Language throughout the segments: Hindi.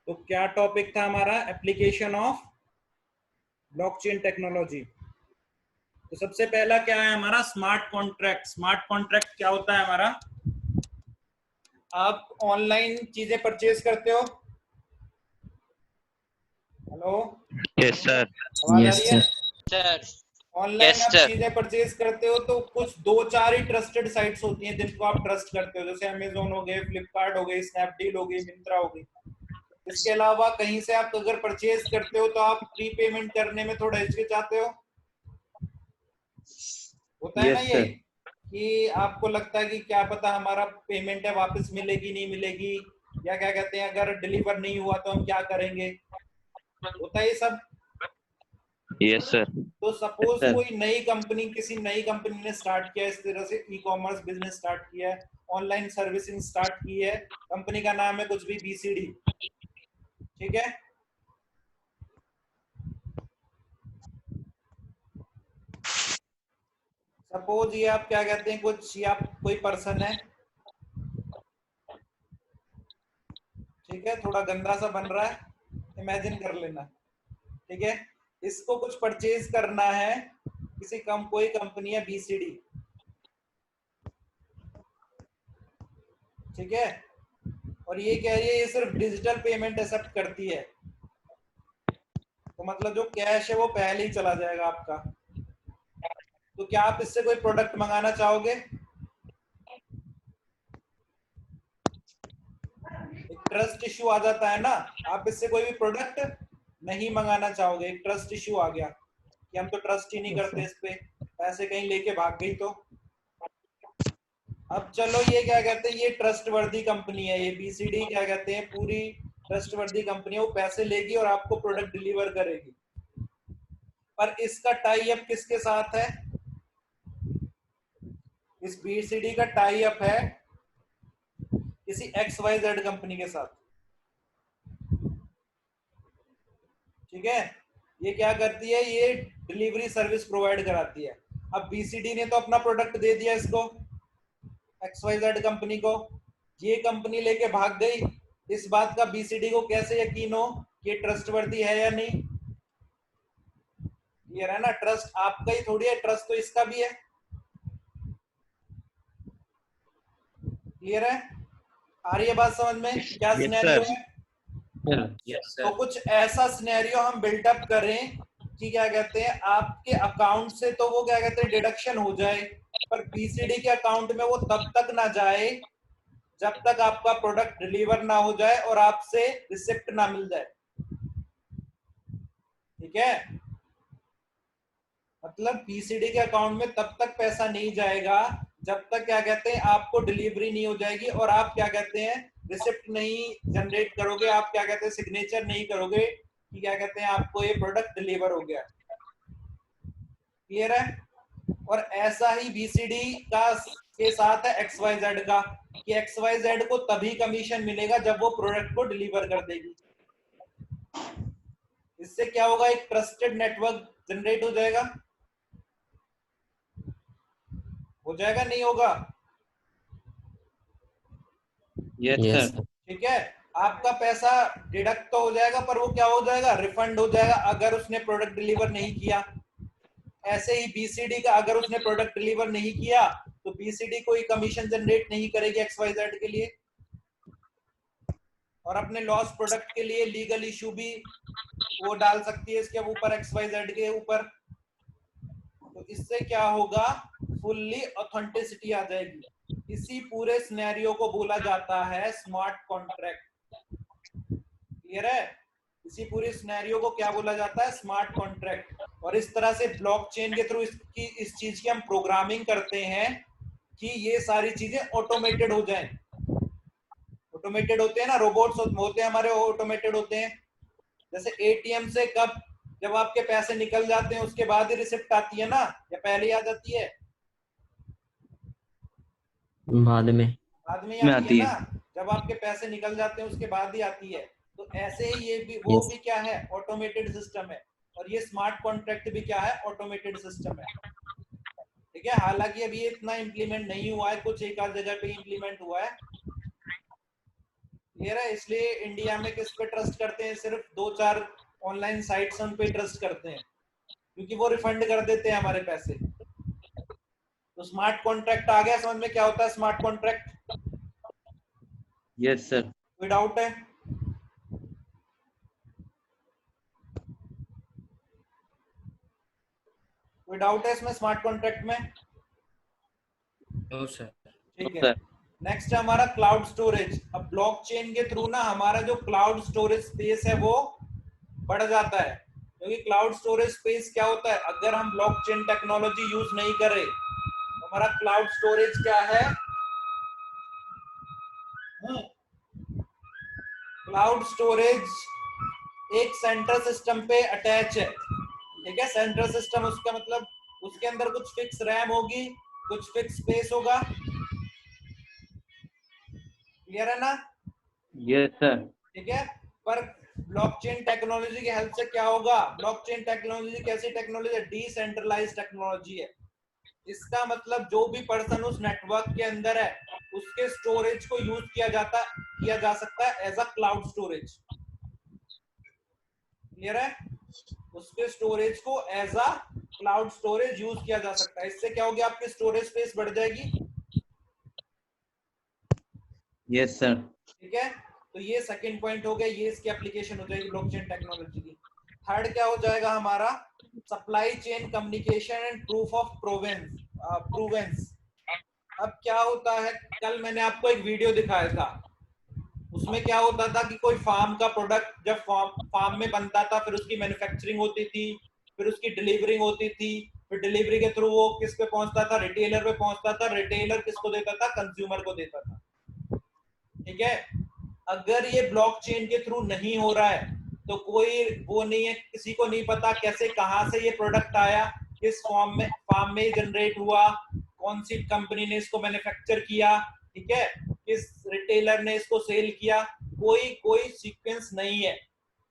तो क्या टॉपिक था हमारा? Application of blockchain technology. तो सबसे पहला क्या है हमारा? Smart contract. स्मार्ट कॉन्ट्रैक्ट क्या होता है हमारा? आप ऑनलाइन चीजें परचेज करते हो। Hello, yes sir. आवाज आ रही है? सर ऑनलाइन यस आप सर। चीजें परचेज करते हो तो कुछ दो चार ही ट्रस्टेड साइट्स होती हैं जिनको आप ट्रस्ट करते हो, जैसे अमेजोन हो गए, फ्लिपकार्ट हो गई, स्नैपडील हो गई, मिंत्रा हो गई। इसके अलावा कहीं से आप अगर परचेज करते हो तो आप प्री पेमेंट करने में थोड़ा हिचकिचाते हो, होता है ना यस ये, सर। कि आपको लगता है कि क्या पता हमारा पेमेंट है वापस मिलेगी नहीं मिलेगी, या क्या कहते हैं अगर डिलीवर नहीं हुआ तो हम क्या करेंगे, होता है ये सब। Yes sir. तो सपोज सर कोई नई कंपनी, किसी नई कंपनी ने स्टार्ट किया इस तरह से, ई कॉमर्स बिजनेस स्टार्ट किया है, ऑनलाइन सर्विसिंग स्टार्ट की है, कंपनी का नाम है कुछ भी बीसीडी, ठीक है। सपोज ये आप क्या कहते हैं, कुछ ये आप कोई पर्सन है, ठीक है, थोड़ा गंदा सा बन रहा है, इमेजिन कर लेना, ठीक है। इसको कुछ परचेज करना है, किसी कोई कंपनी है बीसीडी, ठीक है, और ये कह रही है ये सिर्फ डिजिटल पेमेंट एक्सेप्ट करती है, तो मतलब जो कैश है वो पहले ही चला जाएगा आपका। तो क्या आप इससे कोई प्रोडक्ट मंगाना चाहोगे? एक ट्रस्ट इश्यू आ जाता है ना, आप इससे कोई भी प्रोडक्ट नहीं मंगाना चाहोगे, एक ट्रस्ट इश्यू आ गया कि हम तो ट्रस्ट ही नहीं करते इस पे, पैसे कहीं लेके भाग गई तो। अब चलो ये क्या कहते हैं, ये ट्रस्टवर्दी कंपनी है, ये बीसीडी क्या कहते हैं, पूरी ट्रस्टवर्दी कंपनी है, वो पैसे लेगी और आपको प्रोडक्ट डिलीवर करेगी। पर इसका टाई अप किसके साथ है? इस बीसीडी का टाई अप है किसी XYZ कंपनी के साथ, ठीक है। ये क्या करती है, ये डिलीवरी सर्विस प्रोवाइड कराती है। अब बीसीडी ने तो अपना प्रोडक्ट दे दिया इसको, XYZ कंपनी को, ये कंपनी लेके भाग गई, इस बात का बीसीडी को कैसे यकीन हो कि ये ट्रस्टवर्दी है या नहीं? क्लियर है ना, ट्रस्ट आपका ही थोड़ी है, ट्रस्ट तो इसका भी है। क्लियर है? आ रही है बात समझ में? क्या यस सिनेरियो सर। है? यस तो सर। कुछ ऐसा सिनेरियो हम बिल्डअप करें कि क्या कहते हैं, आपके अकाउंट से तो वो क्या कहते हैं डिडक्शन हो जाए, पर बीसीडी के अकाउंट में वो तब तक ना जाए जब तक आपका प्रोडक्ट डिलीवर ना हो जाए और आपसे रिसिप्ट ना मिल जाए, ठीक है। मतलब बीसीडी के अकाउंट में तब तक पैसा नहीं जाएगा जब तक क्या कहते हैं आपको डिलीवरी नहीं हो जाएगी और आप क्या कहते हैं रिसिप्ट नहीं जनरेट करोगे, आप क्या कहते हैं सिग्नेचर नहीं करोगे कि क्या कहते हैं आपको ये प्रोडक्ट डिलीवर हो गया। क्लियर है? और ऐसा ही बीसीडी का के साथ है XYZ का, कि XYZ को तभी कमीशन मिलेगा जब वो प्रोडक्ट को डिलीवर कर देगी। इससे क्या होगा, एक ट्रस्टेड नेटवर्क जनरेट हो जाएगा। हो जाएगा नहीं होगा? Yes sir. ठीक है, आपका पैसा डिडक्ट तो हो जाएगा पर वो क्या हो जाएगा, रिफंड हो जाएगा अगर उसने प्रोडक्ट डिलीवर नहीं किया। ऐसे ही बीसीडी का अगर उसने प्रोडक्ट डिलीवर नहीं किया तो बीसीडी कोई कमीशन जनरेट नहीं करेगी XYZ के लिए, और अपने लॉस प्रोडक्ट के लिए लीगल इशू भी वो डाल सकती है इसके ऊपर, XYZ के ऊपर। तो इससे क्या होगा, फुल्ली ऑथेंटिसिटी आ जाएगी। इसी पूरे सिनेरियो को बोला जाता है स्मार्ट कॉन्ट्रैक्ट। क्लियर है? इसी पूरी सिनेरियो को क्या बोला जाता है, स्मार्ट कॉन्ट्रैक्ट। और इस तरह से ब्लॉकचेन के थ्रू इस चीज की हम प्रोग्रामिंग करते हैं कि ये सारी चीजें ऑटोमेटेड हो जाएं। ऑटोमेटेड होते हैं ना, रोबोट्स होते हैं हमारे, ऑटोमेटेड होते हैं। जैसे एटीएम से कब, जब आपके पैसे निकल जाते हैं उसके बाद ही रिसिप्ट आती है ना, या पहले ही आ जाती है? बाद में में आती है ना, जब आपके पैसे निकल जाते हैं उसके बाद ही आती है। तो ऐसे ही ये भी, वो भी क्या है, ऑटोमेटेड सिस्टम है। और ये स्मार्ट कॉन्ट्रैक्ट भी क्या है, ऑटोमेटेड सिस्टम है। ठीक है, हालांकि अभी इतना इम्प्लीमेंट नहीं हुआ है, कुछ एक आध जगह पे इम्प्लीमेंट हुआ है। क्लियर है? इसलिए इंडिया में किस पे ट्रस्ट करते हैं? सिर्फ 2-4 ऑनलाइन साइट्स उन पे ट्रस्ट करते हैं, क्योंकि वो रिफंड कर देते हैं हमारे पैसे। तो स्मार्ट कॉन्ट्रैक्ट आ गया समझ में? क्या होता है स्मार्ट कॉन्ट्रैक्ट? Yes sir. कोई डाउट है? कोई डाउट है इसमें स्मार्ट कॉन्ट्रैक्ट में? No sir. ठीक है। नेक्स्ट है हमारा क्लाउड स्टोरेज। अब ब्लॉकचेन के थ्रू ना हमारा जो क्लाउड स्टोरेज स्पेस है वो बढ़ जाता है, क्योंकि क्लाउड स्टोरेज स्पेस क्या होता है, अगर हम ब्लॉकचेन टेक्नोलॉजी यूज नहीं करें तो हमारा क्लाउड स्टोरेज क्या है, क्लाउड स्टोरेज एक सेंट्रल सिस्टम पे अटैच है। ठीक है, सेंट्रल सिस्टम उसका मतलब उसके अंदर कुछ फिक्स रैम होगी, कुछ फिक्स स्पेस होगा। क्लियर है ना? Yes sir. ठीक है, पर ब्लॉकचेन टेक्नोलॉजी की हेल्प से क्या होगा? ब्लॉकचेन टेक्नोलॉजी कैसी टेक्नोलॉजी है? डिसेंट्रलाइज्ड टेक्नोलॉजी है। इसका मतलब जो भी पर्सन उस नेटवर्क के अंदर है उसके स्टोरेज को यूज किया जा सकता है as a cloud storage. Clear है? उसके स्टोरेज को as a cloud storage use किया जा सकता है। इससे क्या होगी? आपकी स्टोरेज स्पेस बढ़ जाएगी। Yes sir. ठीक है, तो ये सेकंड पॉइंट हो गया, ये इसकी एप्लीकेशन हो जाएगी ब्लॉकचेन टेक्नोलॉजी की। थर्ड क्या हो जाएगा हमारा? Supply chain communication and proof of provenance. अब क्या होता है, कल मैंने आपको एक वीडियो दिखाया था, उसमें क्या होता था कि कोई फार्म का प्रोडक्ट जब फार्म में बनता था, फिर उसकी मैन्युफैक्चरिंग होती थी, फिर उसकी डिलीवरी होती थी, फिर डिलीवरी के थ्रू वो किस पे पहुंचता था? रिटेलर पे पहुंचता था। रिटेलर किसको देता था? कंज्यूमर को देता था। ठीक है, अगर ये ब्लॉकचेन के थ्रू नहीं हो रहा है तो कोई वो नहीं है, किसी को नहीं पता कैसे कहां से ये प्रोडक्ट आया, किस फार्म में जनरेट हुआ, कौन सी कंपनी ने इसको मैन्युफैक्चर किया, ठीक है, किस रिटेलर ने इसको सेल किया, कोई सीक्वेंस नहीं है।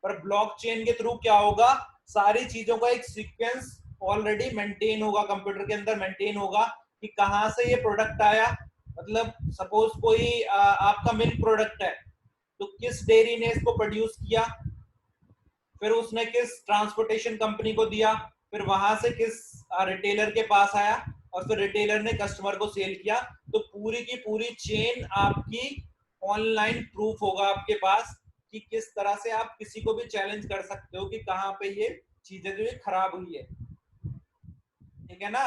पर ब्लॉकचेन के थ्रू क्या होगा? सारी चीजों का एक सीक्वेंस ऑलरेडी मेंटेन होगा, कंप्यूटर के अंदर मेंटेन होगा कि कहां से ये प्रोडक्ट आया। मतलब सपोज कोई आपका मिल्क प्रोडक्ट है, तो किस डेयरी ने इसको प्रोड्यूस किया, फिर उसने किस ट्रांसपोर्टेशन कंपनी को दिया, फिर वहां से किस रिटेलर के पास आया, और फिर रिटेलर ने कस्टमर को सेल किया। तो पूरी की पूरी चेन आपकी ऑनलाइन प्रूफ होगा आपके पास कि किस तरह से आप किसी को भी चैलेंज कर सकते हो कि कहाँ पे ये चीजें जो ये खराब हुई है। ठीक है ना?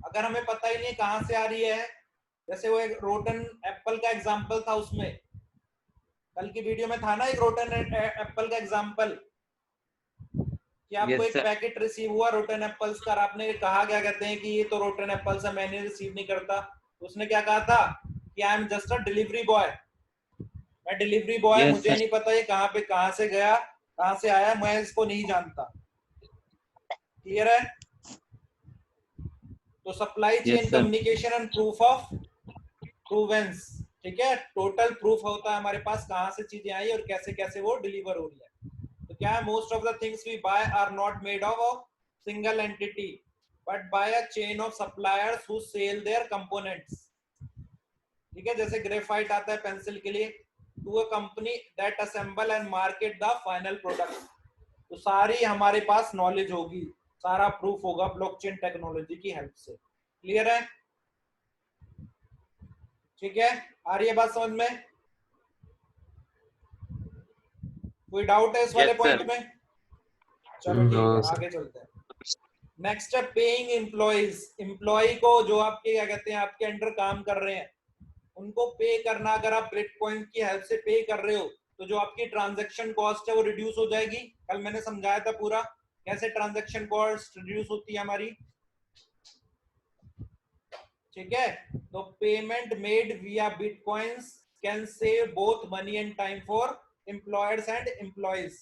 अगर हमें पता ही नहीं कहां से आ रही है, जैसे वो एक रोटन एप्पल का एग्जांपल था, उसमें कल की वीडियो में था ना एक रोटन एप्पल का एग्जांपल, कि आपको यस एक सर। पैकेट रिसीव हुआ रोटन एप्पल्स का, आपने कहा क्या कहते हैं कि ये तो रोटन एप्पल्स है, मैंने रिसीव नहीं करता। उसने क्या कहा था कि I am just a delivery boy, मैं डिलीवरी बॉय, यस मुझे सर। नहीं पता ये कहाँ पे कहाँ से गया, कहाँ से आया, मैं इसको नहीं जानता। क्लियर है? तो supply chain yes sir. Communication and proof of provenance. ठीक है, टोटल प्रूफ होता है हमारे पास कहाँ से चीजें आई और कैसे कैसे वो डिलीवर हो रही है। तो क्या है, most of the things we buy are not made of single entity but by a chain of suppliers who sell their components. ठीक है, जैसे ग्रेफाइट आता है पेंसिल के लिए, to a company that assemble and market the final product. तो सारी हमारे पास नॉलेज होगी, सारा प्रूफ होगा ब्लॉकचेन टेक्नोलॉजी की हेल्प से। क्लियर है? ठीक है, आ रही है बात समझ में? कोई डाउट है इस वाले यस पॉइंट सर। में? चलो ठीक है, No, sir. आगे चलते हैं। नेक्स्ट है पेइंग एम्प्लॉइज। एम्प्लॉय को जो आपके क्या कहते हैं, आपके अंडर काम कर रहे हैं, उनको पे करना। अगर आप बिटकॉइन की हेल्प से पे कर रहे हो तो जो आपकी ट्रांजैक्शन कॉस्ट है वो रिड्यूस हो जाएगी। कल मैंने समझाया था पूरा कैसे ट्रांजैक्शन कॉस्ट रिड्यूस होती है हमारी। ठीक है, तो पेमेंट मेड विया bitcoins can save both money and time for employers and employees.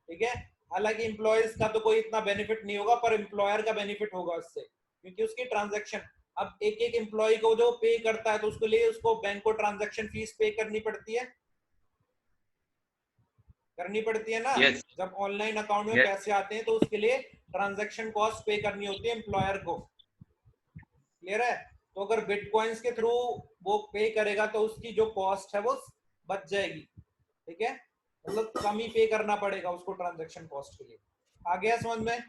ठीक है, हालांकि एम्प्लॉयज का तो कोई इतना बेनिफिट नहीं होगा, पर एम्प्लॉयर का बेनिफिट होगा उससे, क्योंकि उसकी ट्रांजैक्शन, अब एक एक एम्प्लॉय को जो पे करता है तो उसके लिए उसको बैंक को ट्रांजैक्शन फीस पे करनी पड़ती है, ना। यस। जब ऑनलाइन अकाउंट में यस। पैसे आते हैं तो उसके लिए ट्रांजैक्शन कॉस्ट पे करनी होती है एम्प्लॉयर को। क्लियर है? तो अगर बिटकॉइंस के थ्रू वो पे करेगा तो उसकी जो कॉस्ट है वो बच जाएगी। ठीक है, मतलब कम ही पे करना पड़ेगा उसको ट्रांजैक्शन कॉस्ट के लिए। आ गया समझ में?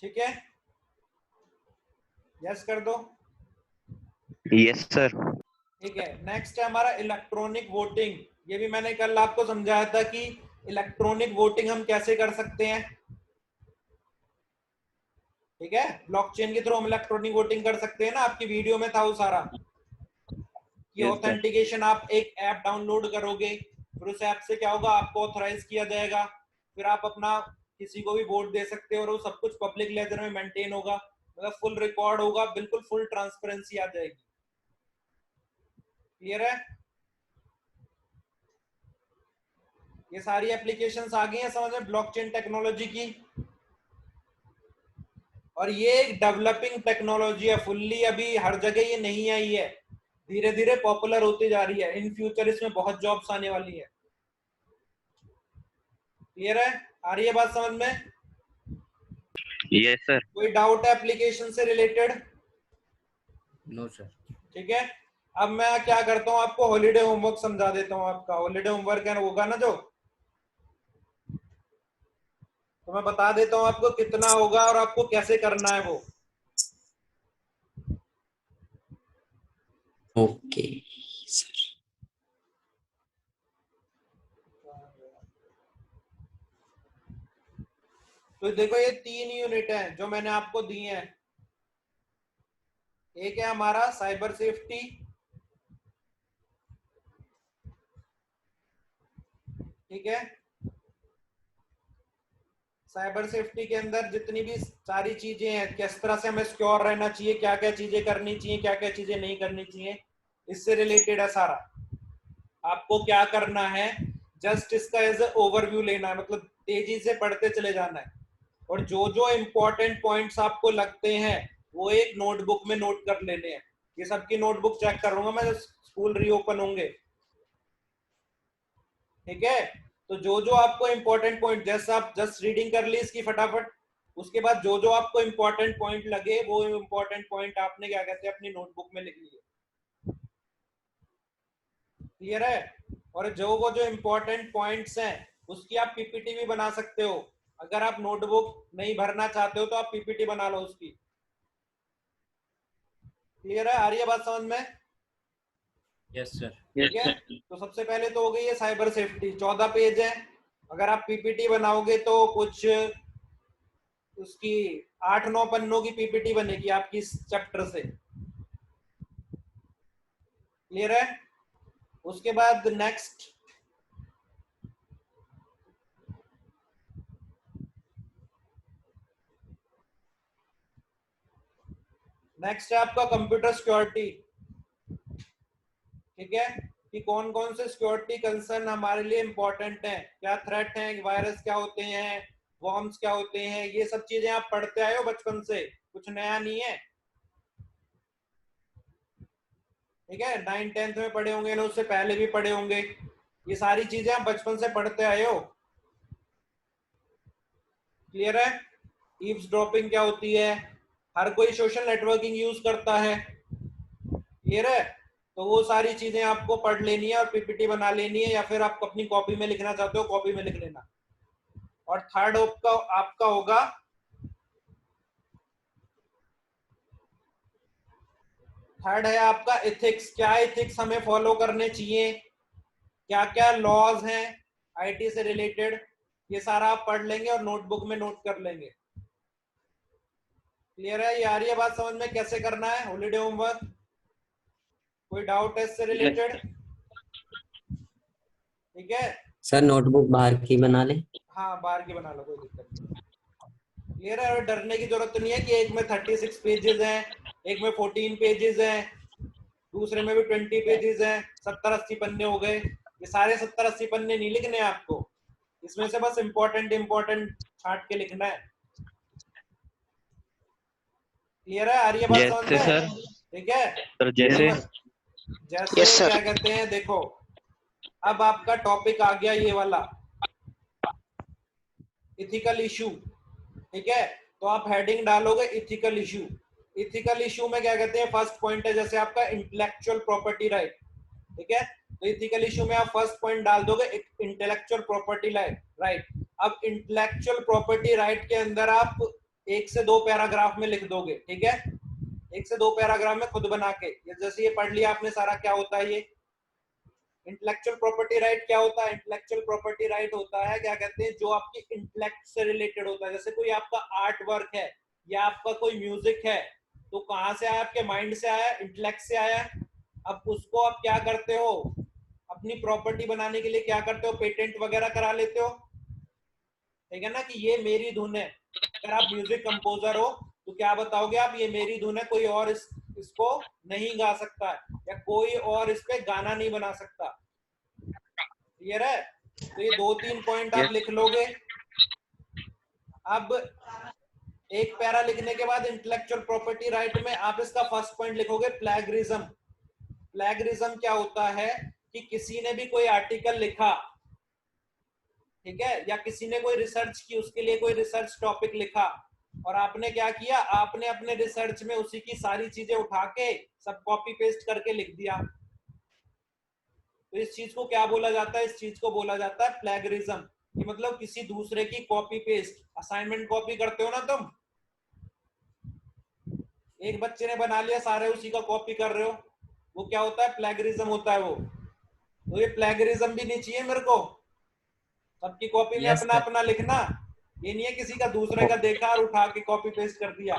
ठीक है, यस कर दो। Yes sir. ठीक है, नेक्स्ट है हमारा इलेक्ट्रॉनिक वोटिंग। ये भी मैंने कल आपको समझाया था कि इलेक्ट्रॉनिक वोटिंग हम कैसे कर सकते हैं। ठीक है, ब्लॉकचेन के थ्रू हम इलेक्ट्रॉनिक वोटिंग कर सकते हैं ना, आपकी वीडियो में था वो सारा कि Yes, sir. ऑथेंटिकेशन। आप एक ऐप डाउनलोड करोगे, फिर उस ऐप से क्या होगा, आपको ऑथराइज किया जाएगा, फिर आप अपना किसी को भी वोट दे सकते हो और वो सब कुछ पब्लिक लेजर में मेंटेन होगा, मतलब फुल रिकॉर्ड होगा, बिल्कुल फुल ट्रांसपेरेंसी आ जाएगी। क्लियर है? ये सारी एप्लीकेशंस आ गई हैं समझ में ब्लॉकचेन टेक्नोलॉजी की। और ये एक डेवलपिंग टेक्नोलॉजी है फुल्ली, अभी हर जगह ये नहीं आई है, धीरे धीरे पॉपुलर होती जा रही है। इन फ्यूचर इसमें बहुत जॉब्स आने वाली है। क्लियर है? आ रही है बात समझ में? Yes sir. कोई डाउट है एप्लीकेशन से रिलेटेड? No sir. ठीक है, अब मैं क्या करता हूँ, आपको हॉलीडे होमवर्क समझा देता हूँ। आपका हॉलीडे होमवर्क है होगा ना जो, तो मैं बता देता हूँ आपको कितना होगा और आपको कैसे करना है वो। Okay sir. तो देखो ये 3 यूनिट हैं जो मैंने आपको दी हैं। एक है हमारा साइबर सेफ्टी, ठीक है, साइबर सेफ्टी के अंदर जितनी भी सारी चीजें हैं, किस तरह से हमें सिक्योर रहना चाहिए, क्या क्या चीजें करनी चाहिए, क्या क्या चीजें नहीं करनी चाहिए, इससे रिलेटेड है सारा। आपको क्या करना है, जस्ट इसका एज ए ओवरव्यू लेना है, मतलब तेजी से पढ़ते चले जाना है, और जो जो इंपॉर्टेंट पॉइंट्स आपको लगते हैं वो एक नोटबुक में नोट कर लेने हैं। ये सबकी नोटबुक चेक करूंगा मैं जब स्कूल रीओपन होंगे। ठीक है, तो जो जो आपको इंपॉर्टेंट पॉइंट, जैसे आप जस्ट रीडिंग कर ली इसकी फटाफट, उसके बाद जो जो आपको इंपॉर्टेंट पॉइंट लगे वो इंपॉर्टेंट पॉइंट आपने क्या कहते हैं अपनी नोटबुक में लिख लिए। क्लियर है? और जो वो जो इंपॉर्टेंट पॉइंट्स हैं उसकी आप पीपीटी भी बना सकते हो। अगर आप नोटबुक नहीं भरना चाहते हो तो आप पीपीटी बना लो उसकी। क्लियर है? आ रही है बात समझ में? Yes sir. ठीक है, तो सबसे पहले तो हो गई है साइबर सेफ्टी, 14 पेज है। अगर आप पीपीटी बनाओगे तो कुछ उसकी 8-9 पन्नों की पीपीटी बनेगी आपकी इस चैप्टर से। क्लियर है? उसके बाद नेक्स्ट है आपका कंप्यूटर सिक्योरिटी। ठीक है, कि कौन कौन से सिक्योरिटी कंसर्न हमारे लिए इंपॉर्टेंट हैं, क्या थ्रेट हैं, वायरस क्या होते हैं, वॉर्म्स क्या होते हैं, ये सब चीजें आप पढ़ते आए हो बचपन से, कुछ नया नहीं है। ठीक है, 9th-10th में पढ़े होंगे ना, उससे पहले भी पढ़े होंगे, ये सारी चीजें आप बचपन से पढ़ते आए हो। क्लियर है? ईव्सड्रॉपिंग क्या होती है, हर कोई सोशल नेटवर्किंग यूज करता है। क्लियर है? तो वो सारी चीजें आपको पढ़ लेनी है और पीपीटी बना लेनी है, या फिर आप अपनी कॉपी में लिखना चाहते हो कॉपी में लिख लेना। और थर्ड आपका होगा थर्ड है आपका एथिक्स। क्या एथिक्स हमें फॉलो करने चाहिए, क्या क्या लॉज हैं आईटी से रिलेटेड, ये सारा आप पढ़ लेंगे और नोटबुक में नोट कर लेंगे। क्लियर है? ये आ रही है बात समझ में कैसे करना है हॉलीडे होमवर्क? कोई डाउट है इससे रिलेटेड? ठीक है, सर नोटबुक बाहर की बना ले। हाँ बाहर की बना लो, कोई दिक्कत नहीं। क्लियर है? और डरने की जरूरत नहीं है कि एक में 36 पेजेस हैं, एक में 14 पेजेस हैं, दूसरे में भी 20 पेजेस हैं, 70-80 पन्ने हो गए। ये सारे 70-80 पन्ने नहीं लिखने हैं आपको, इसमें से बस इंपॉर्टेंट छांट के लिखना है। क्लियर है? आ रही है बात समझ में? सर। ठीक है सर जैसे जैसे क्या कहते हैं, देखो अब आपका टॉपिक आ गया ये वाला इथिकल इशू। ठीक है, तो आप हेडिंग डालोगे इथिकल इशू। इथिकल इशू में क्या कहते हैं, फर्स्ट पॉइंट है जैसे आपका इंटेलेक्चुअल प्रॉपर्टी राइट। ठीक है। तो इथिकल इशू में आप फर्स्ट पॉइंट डाल दोगे इंटेलेक्चुअल प्रॉपर्टी राइट। अब इंटेलेक्चुअल प्रॉपर्टी राइट के अंदर आप 1 से 2 पैराग्राफ में लिख दोगे, ठीक है, 1 से 2 पैराग्राफ में खुद बना के। जैसे ये पढ़ लिया आपने सारा, क्या होता है ये इंटेलेक्चुअल प्रॉपर्टी राइट, क्या होता है इंटेलेक्चुअल प्रॉपर्टी राइट होता है, क्या कहते हैं, जो आपकी इंटेलेक्ट से रिलेटेड होता है। जैसे कोई आपका आर्ट वर्क है या आपका कोई म्यूजिक है, तो कहां से आया, आपके माइंड से आया, इंटेलेक्ट से आया। अब उसको आप क्या करते हो, अपनी प्रॉपर्टी बनाने के लिए क्या करते हो, पेटेंट वगैरह करा लेते हो, ठीक है ना, कि ये मेरी धुन है। अगर आप म्यूजिक कंपोजर हो तो क्या बताओगे आप, ये मेरी धुन है, कोई और इसको नहीं गा सकता है, या कोई और इस पे गाना नहीं बना सकता। क्लियर है। तो ये 2-3 पॉइंट आप लिख लोगे। अब एक पैरा लिखने के बाद इंटेलेक्चुअल प्रॉपर्टी राइट में आप इसका फर्स्ट पॉइंट लिखोगे प्लेगरिज्म। प्लेगरिज्म क्या होता है कि किसी ने भी कोई आर्टिकल लिखा, ठीक है, या किसी ने कोई रिसर्च की, उसके लिए कोई रिसर्च टॉपिक लिखा, और आपने क्या किया, आपने अपने रिसर्च में उसी की सारी चीजें उठा के सब कॉपी पेस्ट करके लिख दिया। तो इस चीज को क्या बोला जाता है, इस चीज को बोला जाता है प्लेगरिज्म। कि मतलब किसी दूसरे की कॉपी पेस्ट, असाइनमेंट कॉपी करते हो ना तुम, एक बच्चे ने बना लिया, सारे उसी का कॉपी कर रहे हो, वो क्या होता है, प्लेगरिज्म होता है वो। तो ये प्लेगरिज्म भी नहीं चाहिए मेरे को, सबकी कॉपी में अपना अपना लिखना, ये नहीं है किसी का दूसरे का देखा और उठा के कॉपी पेस्ट कर दिया।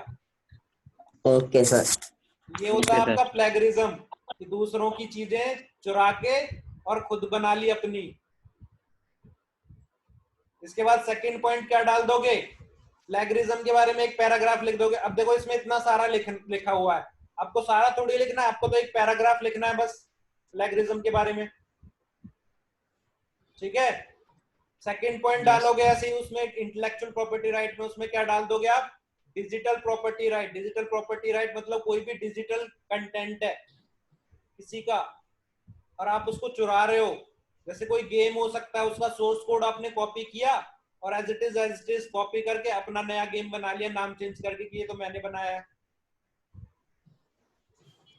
Okay sir. ये होता है आपका प्लेगरिज्म, कि दूसरों की चीजें चुरा के और खुद बना ली अपनी। इसके बाद सेकंड पॉइंट क्या डाल दोगे, प्लेगरिज्म के बारे में एक पैराग्राफ लिख दोगे। अब देखो इसमें इतना सारा लिखा हुआ है, आपको सारा थोड़ी लिखना है, आपको तो एक पैराग्राफ लिखना है बस प्लेगरिज्म के बारे में, ठीक है। सेकंड पॉइंट डालोगे ऐसे ही उसमें इंटेलेक्चुअल प्रॉपर्टी राइट में, उसमें क्या डाल दोगे आप, digital property right. Digital property right मतलब कोई भी डिजिटल कंटेंट है किसी का और आप उसको चुरा रहे हो, जैसे कोई गेम हो सकता है, उसका सोर्स कोड आपने कॉपी किया और एज इट इज कॉपी करके अपना नया गेम बना लिया, नाम चेंज करके कि ये तो मैंने बनाया है।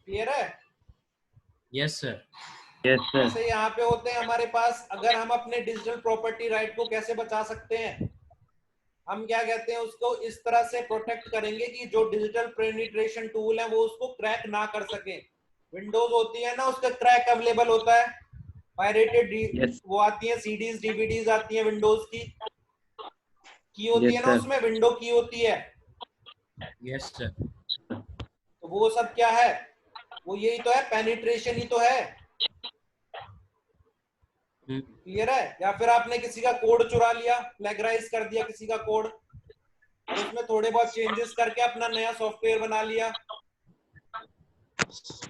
क्लियर है। Yes sir. जैसे यहाँ पे होते हैं हमारे पास, अगर हम अपने डिजिटल प्रॉपर्टी राइट को कैसे बचा सकते हैं, हम क्या कहते हैं, उसको इस तरह से प्रोटेक्ट करेंगे कि जो डिजिटल पेनिट्रेशन टूल है वो उसको क्रैक ना कर सके। विंडोज होती है ना, उसका क्रैक अवेलेबल होता है, पायरेटेड वो आती है, सीडीज डीवीडीज आती है विंडोज की होती है ना, उसमें विंडो की होती है। Yes sir. तो वो सब क्या है, वो यही तो है, पेनिट्रेशन ही तो है। क्लियर है। या फिर आपने किसी का कोड चुरा लिया, प्लेगराइज कर दिया किसी का कोड और उसमें थोड़े बहुत चेंजेस करके अपना नया सॉफ्टवेयर बना लिया।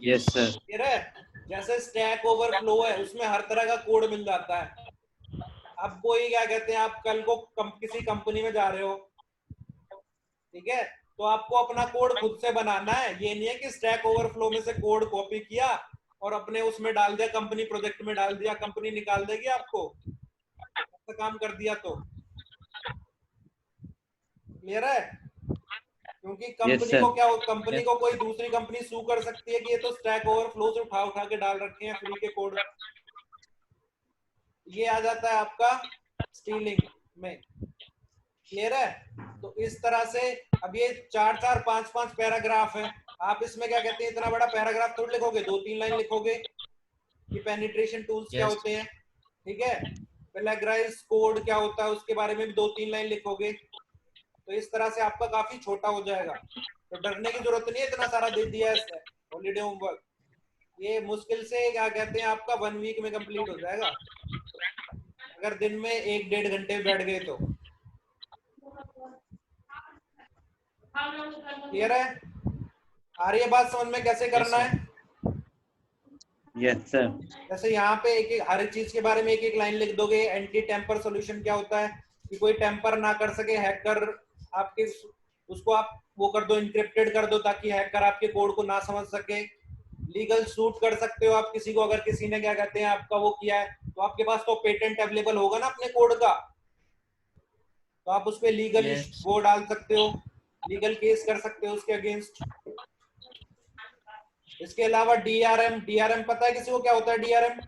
Yes sir. क्लियर है। जैसे स्टैक ओवरफ्लो है, उसमें हर तरह का कोड मिल जाता है। अब कोई क्या कहते हैं, आप कल को किसी कंपनी में जा रहे हो, ठीक है, तो आपको अपना कोड खुद से बनाना है। ये नहीं है कि स्टैक ओवरफ्लो में से कोड कॉपी किया और अपने उसमें डाल दिया, कंपनी प्रोजेक्ट में डाल दिया, कंपनी निकाल देगी आपको, ऐसा काम कर दिया तो। क्लियर है। क्योंकि कंपनी को क्या, कंपनी को कोई दूसरी कंपनी सू कर सकती है कि ये तो स्टैक ओवरफ्लो से उठा के डाल रखे हैं फ्री के कोड। ये आ जाता है आपका स्टीलिंग में। क्लियर है। तो इस तरह से अब ये 4-4 5-5 पैराग्राफ है, आप इसमें क्या कहते हैं, इतना बड़ा पैराग्राफ थोड़ी लिखोगे, 2-3 लाइन लिखोगे कि पेनिट्रेशन टूल्स क्या होते हैं, ठीक है, प्लेगराइज कोड क्या होता है उसके बारे में भी 2-3 लाइन लिखोगे। तो इस तरह से आपका काफी छोटा हो जाएगा, तो डरने की जरूरत नहीं है, इतना सारा दे दिया है हॉलीडे होमवर्क। ये मुश्किल से क्या कहते हैं आपका 1 वीक में कंप्लीट हो जाएगा, अगर दिन में 1-1.5 घंटे बैठ गए तो। क्लियर है। आ रही है बात समझ में कैसे करना है। Yes sir. जैसे यहाँ पे एक एक हर चीज के बारे में एक एक लाइन लिख दोगे। एंटी टेम्पर सोल्यूशन क्या होता है कि कोई टेम्पर ना कर सके, हैकर आपके उसको आप वो कर दो, इंक्रिप्टेड कर दो, ताकि हैकर आपके कोड को ना समझ सके। लीगल सूट कर सकते हो आप किसी को, अगर किसी ने क्या कहते हैं आपका वो किया है, तो आपके पास तो पेटेंट अवेलेबल होगा ना अपने कोड का, तो आप उस पर लीगल वो डाल सकते हो, लीगल केस कर सकते हो उसके अगेंस्ट। इसके अलावा DRM, DRM पता है किसी को क्या होता है DRM?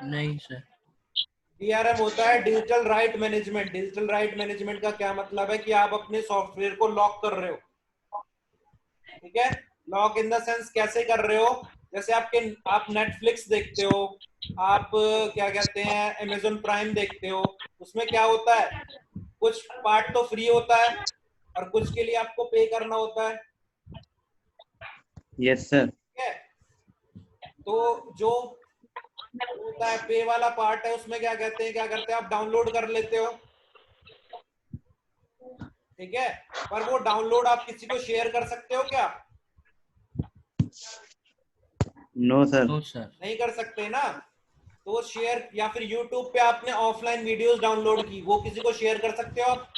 नहीं सर। DRM होता है digital right management. Digital right management का क्या मतलब है कि आप अपने सॉफ्टवेयर को लॉक कर रहे हो, ठीक है। लॉक इन द सेंस कैसे कर रहे हो, जैसे आप नेटफ्लिक्स देखते हो, आप क्या कहते हैं अमेजोन प्राइम देखते हो, उसमें क्या होता है, कुछ पार्ट तो फ्री होता है और कुछ के लिए आपको पे करना होता है, यस सर। ठीक है। तो जो होता है पे वाला पार्ट है, उसमें क्या कहते हैं, क्या करते हैं आप डाउनलोड कर लेते हो, ठीक है। पर वो डाउनलोड आप किसी को शेयर कर सकते हो क्या? No sir. No sir. नहीं कर सकते ना। तो शेयर, या फिर YouTube पे आपने ऑफलाइन वीडियोस डाउनलोड की, वो किसी को शेयर कर सकते हो आप?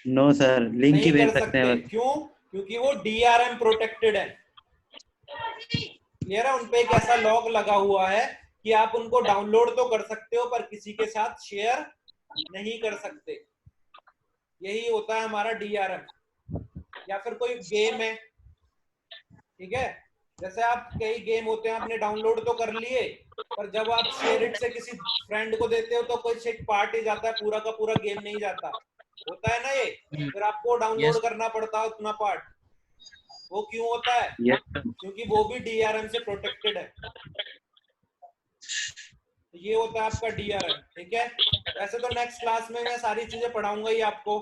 नो सर, लिंक ही नहीं भेज कर सकते हैं सकते। बस। क्यों? क्योंकि वो DRM प्रोटेक्टेड है, क्लियर है। उनपे एक ऐसा लॉक लगा हुआ है कि आप उनको डाउनलोड तो कर सकते हो पर किसी के साथ शेयर नहीं कर सकते। यही होता है हमारा DRM। या फिर कोई गेम है, ठीक है, जैसे आप कई गेम होते हैं आपने डाउनलोड तो कर लिए, पर जब आप शेयर इट से किसी फ्रेंड को देते हो तो कुछ एक पार्ट ही जाता है, पूरा का पूरा गेम नहीं जाता, होता है ना ये। फिर आपको डाउनलोड Yes. करना पड़ता है उतना पार्ट। वो क्यों होता है? Yes sir. क्योंकि वो भी DRM से प्रोटेक्टेड है। ये होता है आपका DRM, ठीक है। वैसे तो नेक्स्ट क्लास में मैं सारी चीजें पढ़ाऊंगा ही आपको।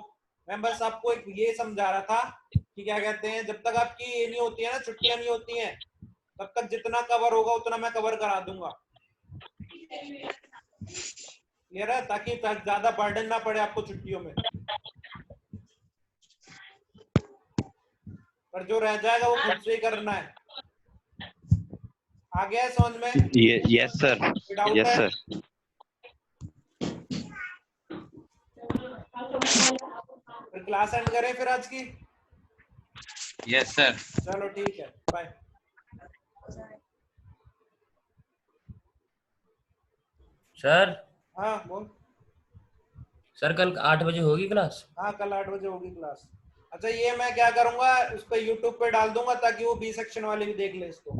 मैं बस आपको एक ये समझा रहा था कि क्या कहते हैं, जब तक आपकी ये नहीं होती है ना, छुट्टियां नहीं होती हैं, तब तक जितना कवर होगा उतना मैं कवर करा दूंगा, क्लियर है, ताकि ज्यादा बर्डन ना पड़े आपको छुट्टियों में। पर जो रह जाएगा वो खुद से ही करना है। आ गया है समझ में? Yes sir. कोई डाउट यस है? सर। फिर क्लास एंड करें फिर आज की? Yes sir. चलो ठीक है, बाय। सर। हाँ बोल। सर कल 8 बजे होगी क्लास? हाँ कल 8 बजे होगी क्लास। अच्छा ये मैं क्या करूंगा, उस पर यूट्यूब पे डाल दूंगा ताकि वो B सेक्शन वाले भी देख ले इसको।